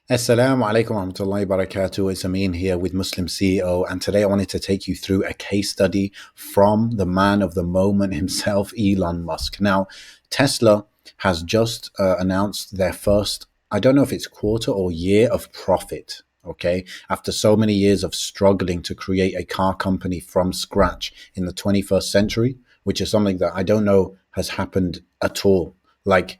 Assalamu alaikum warahmatullahi wabarakatuh. It's Ameen here with Muslim CEO, and today I wanted to take you through a case study from the man of the moment himself, Elon Musk. Now, Tesla has just announced their first, I don't know if it's quarter or year of profit. Okay, after so many years of struggling to create a car company from scratch in the 21st century, which is something that I don't know has happened at all. Like,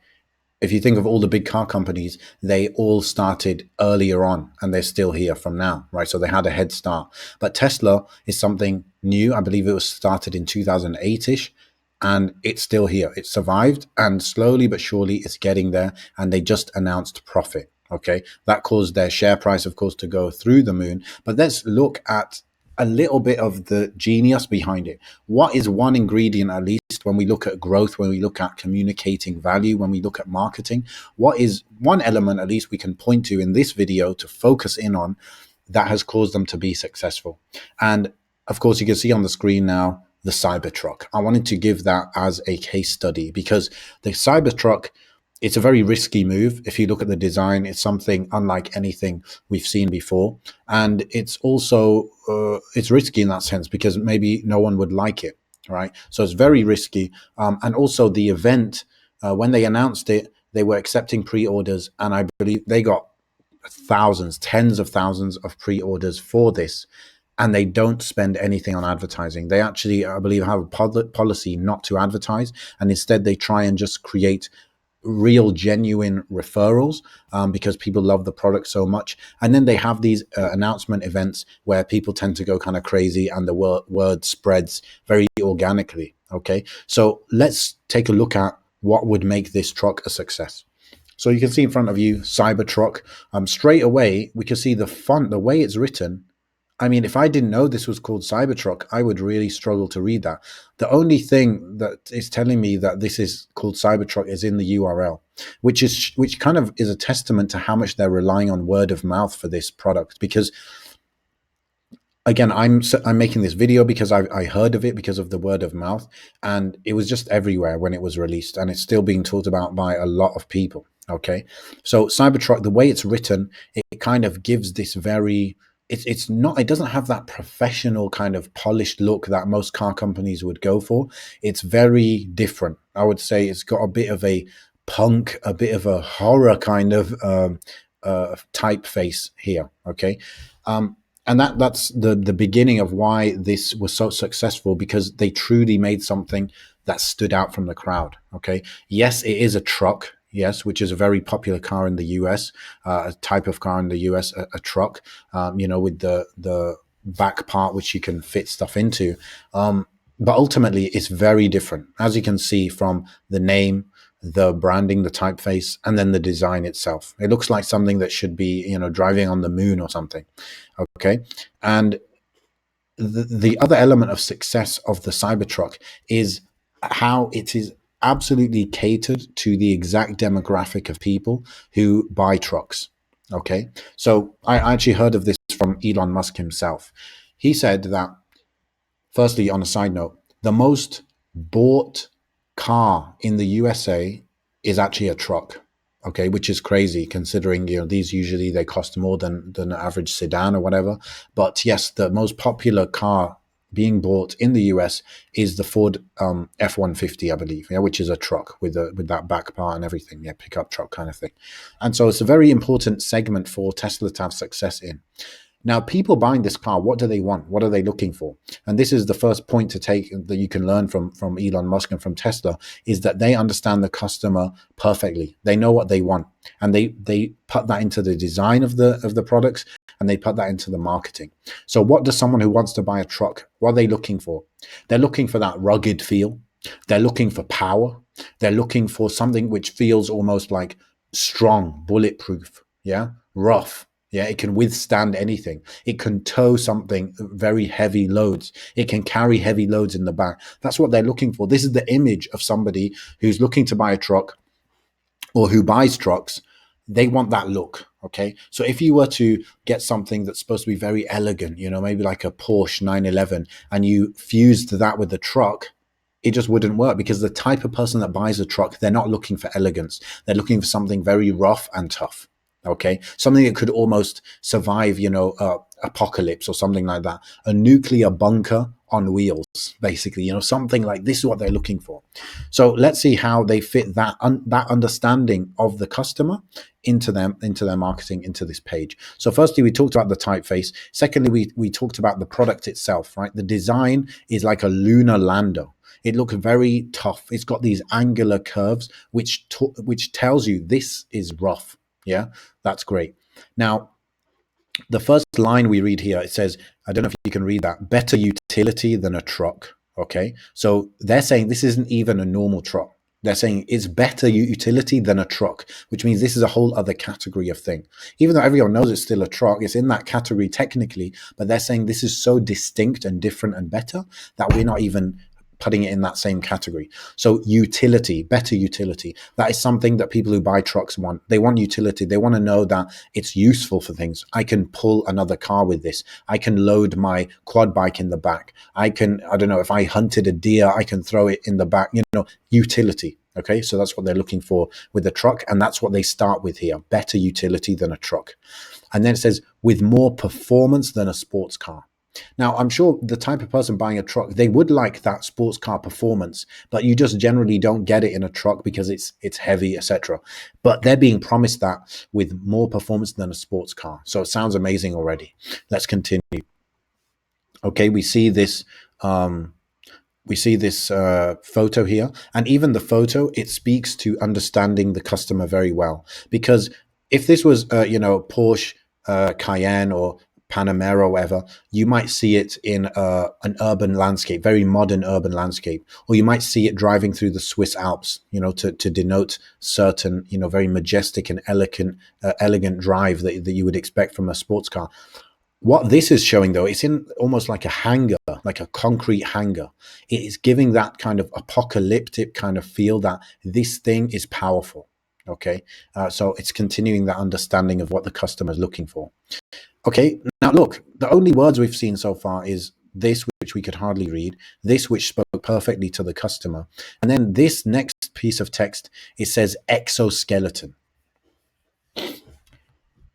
if you think of all the big car companies, they all started earlier on and they're still here from now, right? So they had a head start. But Tesla is something new. I believe it was started in 2008-ish, and it's still here. It survived, and slowly but surely it's getting there. And they just announced profit. Okay. That caused their share price, of course, to go through the moon. But let's look at a little bit of the genius behind it. What is one ingredient, at least, when we look at growth, when we look at communicating value, when we look at marketing? What is one element, at least, we can point to in this video to focus in on that has caused them to be successful? And of course, you can see on the screen now the Cybertruck. I wanted to give that as a case study because the Cybertruck, it's a very risky move. If you look at the design, it's something unlike anything we've seen before. And it's also, it's risky in that sense because maybe no one would like it, right? So it's very risky. And also the event, when they announced it, they were accepting pre-orders, and I believe they got thousands, tens of thousands of pre-orders for this. And they don't spend anything on advertising. They actually, I believe, have a policy not to advertise, and instead they try and just create real genuine referrals, because people love the product so much. And then they have these announcement events where people tend to go kind of crazy and the word spreads very organically. Okay, so let's take a look at what would make this truck a success. So you can see in front of you Cybertruck. Straight away we can see the font, the way it's written. I mean, if I didn't know this was called Cybertruck, I would really struggle to read that. The only thing that is telling me that this is called Cybertruck is in the URL, which kind of is a testament to how much they're relying on word of mouth for this product. Because again, I'm making this video because I heard of it because of the word of mouth, and it was just everywhere when it was released, and it's still being talked about by a lot of people. Okay, so Cybertruck, the way it's written, it kind of gives this very, it's not, it doesn't have that professional kind of polished look that most car companies would go for. It's very different. I would say it's got a bit of a punk, a bit of a horror kind of typeface here. Okay. And that's the beginning of why this was so successful, because they truly made something that stood out from the crowd. Okay. Yes, it is a truck. Yes, which is a very popular car in the US, a type of car in the US, a truck, with the back part which you can fit stuff into. But ultimately, it's very different, as you can see from the name, the branding, the typeface, and then the design itself. It looks like something that should be, driving on the moon or something. Okay, and the other element of success of the Cybertruck is how it is absolutely catered to the exact demographic of people who buy trucks. Okay, so I actually heard of this from Elon Musk himself. He said that, firstly, on a side note, the most bought car in the USA is actually a truck. Okay, which is crazy considering, these usually they cost more than an average sedan or whatever. But yes, the most popular car being bought in the US is the Ford F-150, I believe, yeah, which is a truck with that back part and everything, yeah, pickup truck kind of thing. And so it's a very important segment for Tesla to have success in. Now, people buying this car, what do they want? What are they looking for? And this is the first point to take that you can learn from Elon Musk and from Tesla, is that they understand the customer perfectly. They know what they want, and they put that into the design of the products, and they put that into the marketing. So what does someone who wants to buy a truck, what are they looking for? They're looking for that rugged feel. They're looking for power. They're looking for something which feels almost like strong, bulletproof, yeah, rough. Yeah, it can withstand anything. It can tow something very heavy loads. It can carry heavy loads in the back. That's what they're looking for. This is the image of somebody who's looking to buy a truck or who buys trucks. They want that look. Okay. So if you were to get something that's supposed to be very elegant, maybe like a Porsche 911, and you fused that with the truck, it just wouldn't work, because the type of person that buys a truck, they're not looking for elegance. They're looking for something very rough and tough. Okay, something that could almost survive, apocalypse or something like that. A nuclear bunker on wheels, basically. Something like this is what they're looking for. So let's see how they fit that understanding of the customer into their marketing, into this page. So firstly, we talked about the typeface. Secondly, we talked about the product itself, right? The design is like a lunar lander. It looks very tough. It's got these angular curves, which tells you this is rough. Yeah, that's great. Now, the first line we read here, it says, I don't know if you can read that, better utility than a truck. Okay, so they're saying this isn't even a normal truck. They're saying it's better utility than a truck, which means this is a whole other category of thing. Even though everyone knows it's still a truck, it's in that category technically, but they're saying this is so distinct and different and better that we're not even putting it in that same category. So utility, better utility, that is something that people who buy trucks want. They want utility. They want to know that it's useful for things. I can pull another car with this. I can load my quad bike in the back. I don't know, if I hunted a deer, I can throw it in the back, utility. Okay, so that's what they're looking for with the truck. And that's what they start with here, better utility than a truck. And then it says with more performance than a sports car. Now, I'm sure the type of person buying a truck, they would like that sports car performance, but you just generally don't get it in a truck because it's heavy, etc. But they're being promised that with more performance than a sports car. So it sounds amazing already. Let's continue. Okay, we see this photo here, and even the photo, it speaks to understanding the customer very well. Because if this was Porsche Cayenne or Panamera or whatever, you might see it in an urban landscape, very modern urban landscape, or you might see it driving through the Swiss Alps, to denote certain, very majestic and elegant drive that you would expect from a sports car. What this is showing, though, it's in almost like a hangar, like a concrete hangar. It is giving that kind of apocalyptic kind of feel that this thing is powerful. Okay, so it's continuing that understanding of what the customer is looking for. Okay, now look, the only words we've seen so far is this, which we could hardly read, this, which spoke perfectly to the customer. And then this next piece of text, it says exoskeleton.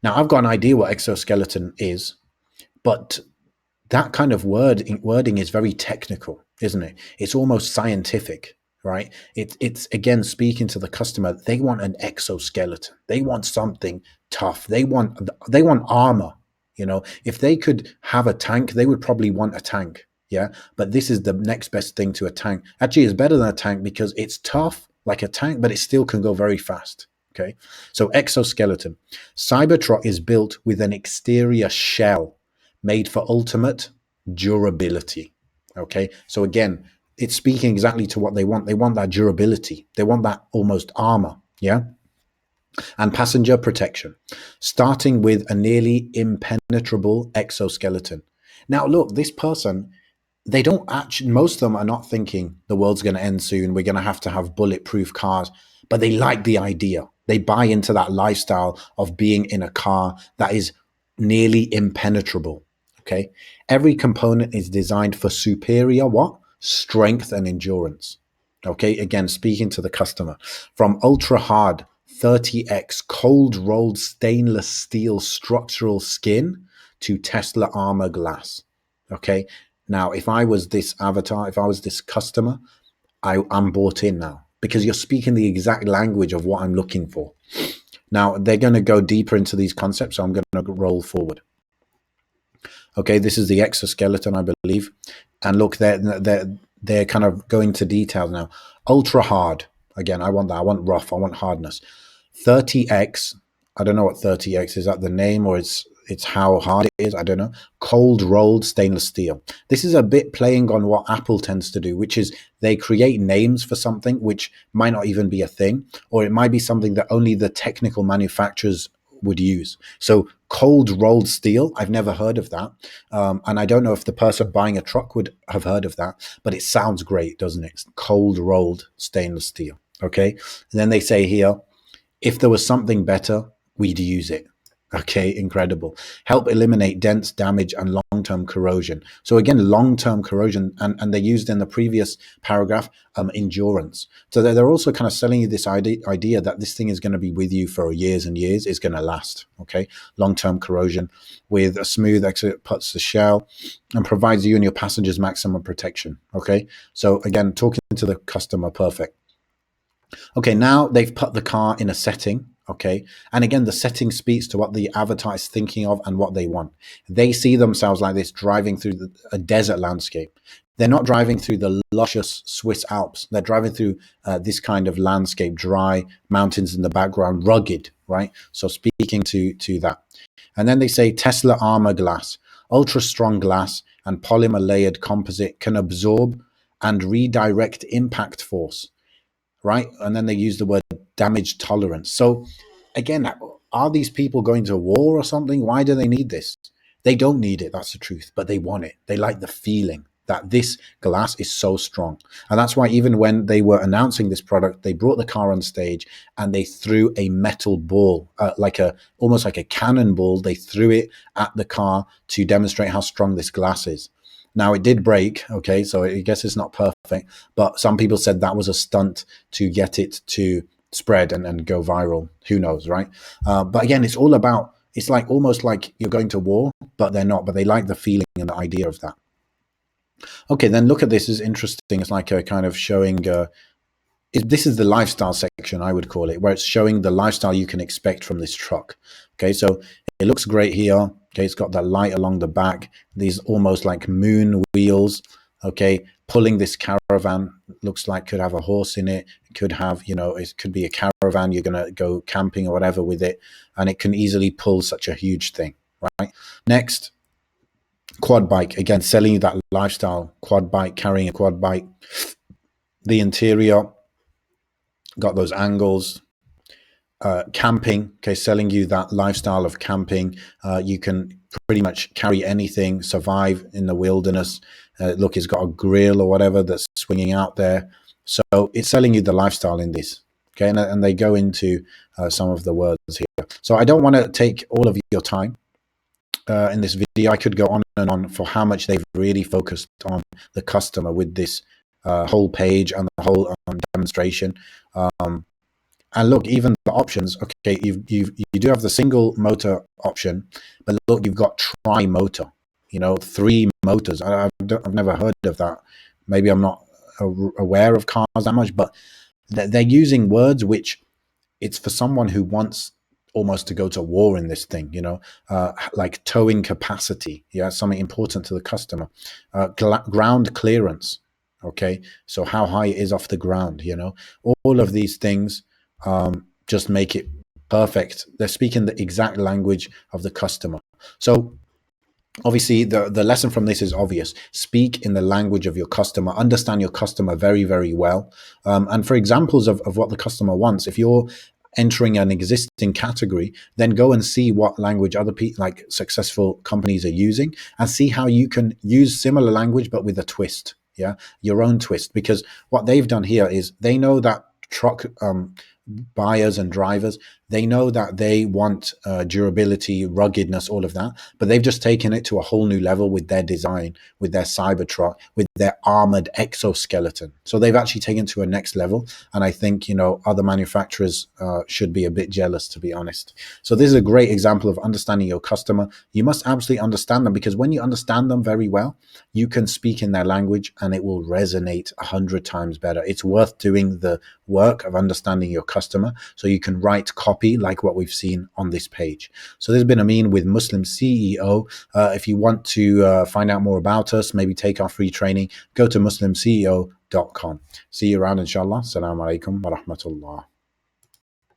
Now, I've got an idea what exoskeleton is, but that kind of wording is very technical, isn't it? It's almost scientific, right? It's again speaking to the customer. They want an exoskeleton. They want something tough. They want armor. If they could have a tank, they would probably want a tank. Yeah, but this is the next best thing to a tank. Actually, it's better than a tank because it's tough like a tank, but it still can go very fast. Okay, so exoskeleton. Cybertruck is built with an exterior shell made for ultimate durability. Okay, so again, it's speaking exactly to what they want. They want that durability. They want that almost armor. Yeah. And passenger protection, starting with a nearly impenetrable exoskeleton. Now, look, this person, they don't actually, most of them are not thinking the world's going to end soon. We're going to have bulletproof cars, but they like the idea. They buy into that lifestyle of being in a car that is nearly impenetrable. Okay. Every component is designed for superior what? Strength and endurance. Okay. Again, speaking to the customer, from ultra hard 30x cold rolled stainless steel structural skin to Tesla armor glass. Okay. Now, if I was this avatar, if I was this customer, I'm bought in now because you're speaking the exact language of what I'm looking for. Now, they're going to go deeper into these concepts, so I'm going to roll forward. Okay, this is the exoskeleton, I believe. And look, they're kind of going to details now. Ultra hard. Again, I want that. I want rough. I want hardness. 30x. I don't know what 30x is. Is that the name or it's how hard it is? I don't know. Cold rolled stainless steel. This is a bit playing on what Apple tends to do, which is they create names for something which might not even be a thing, or it might be something that only the technical manufacturers would use. So cold rolled steel, I've never heard of that. And I don't know if the person buying a truck would have heard of that, but it sounds great, doesn't it? Cold rolled stainless steel. Okay. And then they say here, if there was something better, we'd use it. So again, speaking to the customer, they want an exoskeleton. They want something tough. They want armor. Yeah. But this is the next best thing to a tank. Okay. So exoskeleton. Cybertruck is built with an exterior shell made for ultimate durability. Okay. Now, if there was something better, we'd use it. Okay, incredible. Help eliminate dents, damage, and long-term corrosion. So again, long-term corrosion, and they used in the previous paragraph, endurance. So they're also kind of selling you this idea that this thing is going to be with you for years and years. It's going to last. Okay, long-term corrosion with a smooth exit puts the shell and provides you and your passengers maximum protection. Okay, so again, talking to the customer, perfect. Okay, now they've put the car in a setting. Okay, and again, the setting speaks to what the avatar is thinking of and what they want. They see themselves like this, driving through a desert landscape. They're not driving through the luscious Swiss Alps. They're driving through this kind of landscape, dry, mountains in the background, rugged, right? So speaking to that. And then they say Tesla armor glass, ultra strong glass and polymer layered composite can absorb and redirect impact force, right? And then they use the word damage tolerance. So again, are these people going to war or something? Why do they need this? They don't need it, that's the truth, but they want it. They like the feeling that this glass is so strong. And that's why even when they were announcing this product, they brought the car on stage and they threw a metal ball, almost like a cannonball. They threw it at the car to demonstrate how strong this glass is. Now it did break, okay, so I guess it's not perfect, but some people said that was a stunt to get it to spread and go viral. Who knows, right? But again, it's all about, it's like almost like you're going to war, but they're not, but they like the feeling and the idea of that. Okay, then look at this, is interesting. It's like a kind of showing, this is the lifestyle section, I would call it, where it's showing the lifestyle you can expect from this truck. Okay, so it looks great here. Okay, it's got that light along the back, these almost like moon wheels. Okay, pulling this caravan, looks like could have a horse in it. It could have, it could be a caravan. You're going to go camping or whatever with it, and it can easily pull such a huge thing, right? Next, quad bike. Again, selling you that lifestyle quad bike, carrying a quad bike. The interior, got those angles. Camping, okay, selling you that lifestyle of camping. You can pretty much carry anything, survive in the wilderness. Look, it's got a grill or whatever that's swinging out there. So it's selling you the lifestyle in this. Okay, and they go into some of the words here. So I don't want to take all of your time in this video. I could go on and on for how much they've really focused on the customer with this whole page and the whole demonstration. And look, even the options, okay, you do have the single motor option, but look, you've got tri-motor, 3 motors. I've never heard of that. Maybe I'm not aware of cars that much, but they're using words which it's for someone who wants almost to go to war in this thing, like towing capacity. Yeah, something important to the customer. Ground clearance. Okay, so how high it is off the ground, all of these things just make it perfect. They're speaking the exact language of the customer. So obviously the lesson from this is obvious. Speak in the language of your customer, understand your customer very, very well. And for examples of what the customer wants, if you're entering an existing category, then go and see what language other people, like successful companies, are using, and see how you can use similar language but with a twist. Yeah, your own twist. Because what they've done here is they know that truck buyers and drivers, they know that they want durability, ruggedness, all of that, but they've just taken it to a whole new level with their design, with their Cybertruck, with their armored exoskeleton. So they've actually taken to a next level, and I think other manufacturers should be a bit jealous, to be honest. So this is a great example of understanding your customer. You must absolutely understand them, because when you understand them very well, you can speak in their language and it will resonate 100 times better. It's worth doing the work of understanding your customer so you can write copy like what we've seen on this page. So this has been Ameen with Muslim CEO. If you want to find out more about us, maybe take our free training, go to muslimceo.com. See you around, inshallah. Assalamu alaikum wa rahmatullah.